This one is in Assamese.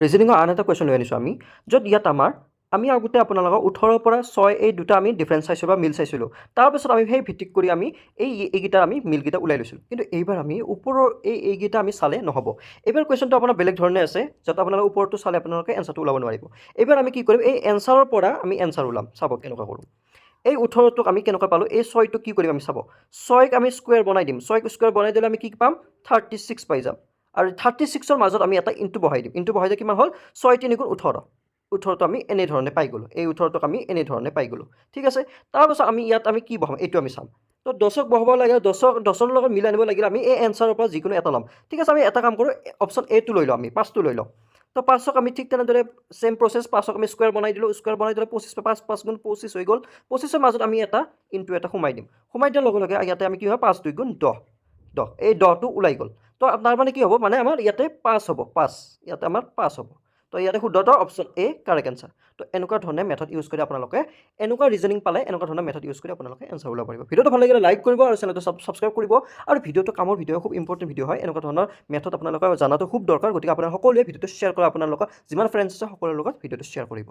ৰিজনিঙৰ আন এটা কুৱেশ্যন লৈ আনিছোঁ য'ত ইয়াত আমি আগতে আপোনালোকক 18 পৰা 6 এই দুটা আমি ডিফাৰেঞ্চ চাইছিলোঁ বা মিল চাইছিলোঁ। তাৰপিছত আমি সেই ভিত্তিক কৰি আমি এইকেইটাৰ আমি মিলকেইটা ওলাই লৈছিলোঁ। কিন্তু এইবাৰ আমি ওপৰৰ এইকেইটা আমি চালে নহ'ব। এইবাৰ কুৱেশ্যনটো আপোনাৰ বেলেগ ধৰণে আছে, য'ত আপোনালোকে ওপৰটো চালে আপোনালোকে এনচাৰটো ওলাব নোৱাৰিব। এইবাৰ আমি কি কৰিম, এই এনচাৰৰ পৰা আমি এনচাৰ ওলাম। চাব কেনেকুৱা কৰোঁ। এই 18টোক আমি কেনেকুৱা পালোঁ, এই 6টোক কি কৰিম আমি চাব। 6ক আমি স্কুৱেৰ বনাই দিম। 6ক স্কুৱেৰ বনাই দিলে আমি কি পাম, 36 পাই যাম। আৰু 36ৰ মাজত আমি এটা ইনটু বহাই দিম। ইনটু বহাই দিলে কিমান হ'ল, 6 3 গুণ 18। 18টো আমি এনেধৰণে পাই গ'লোঁ। এই 18টোক আমি এনেধৰণে পাই গ'লোঁ। ঠিক আছে, তাৰপাছত আমি ইয়াত আমি কি বহাম এইটো আমি চাম। তো 10ক বহাব লাগে, 10ৰ লগত মিল আনিব লাগিলে আমি এই এনচাৰৰ পৰা যিকোনো এটা ল'ম। ঠিক আছে, আমি এটা কাম কৰোঁ, অপশ্যন এটো লৈ লওঁ, আমি 5টো লৈ লওঁ। তো 5ক আমি ঠিক তেনেদৰে চেম প্ৰচেছ, 5ক আমি স্কুৱেৰ বনাই দিলোঁ। স্কুৱেৰ বনাই দিলে 25, 5 গুণ 25 হৈ গ'ল। 25ৰ মাজত আমি এটা ইনটু এটা সোমাই দিম। সোমাই দিয়াৰ লগে লগে ইয়াতে আমি কি হয়, 5 2 গুণ 10। 10, এই 10টো ওলাই গ'ল। তো তাৰ মানে কি হ'ব, মানে আমাৰ ইয়াতে 5 হ'ব, 5 ইয়াতে আমাৰ 5 হ'ব। তো ইয়াতে শুদ্ধটো অপশ্যন এ কাৰেক্ট এনচাৰ। তো এনেকুৱা ধৰণে মেথড ইউজ কৰি আপোনালোকে এনেকুৱা ৰিজনিং পালে এনেকুৱা ধৰণৰ মেথড ইউজ কৰি আপোনালোকে এনচাৰ ওলাব পাৰিব। ভিডিঅ'টো ভাল লাগিলে লাইক কৰিব আৰু চেনেলটো ছাবস্ক্ৰাইব কৰিব। আৰু ভিডিঅ'টো কামৰ ভিডিঅ' খুব ইম্পৰ্টেণ্ট ভিডিঅ' হয়। এনেকুৱা ধৰণৰ মেথড আপোনালোকে জানাটো খুব দৰকাৰ। গতিকে আপোনালোকে সকলোৱে ভিডিঅ'টো শ্বেয়াৰ কৰা, আপোনালোকৰ যিমান ফ্ৰেণ্ডছ আছে সকলোৰে লগত ভিডিঅ'টো শ্বেয়াৰ কৰিব।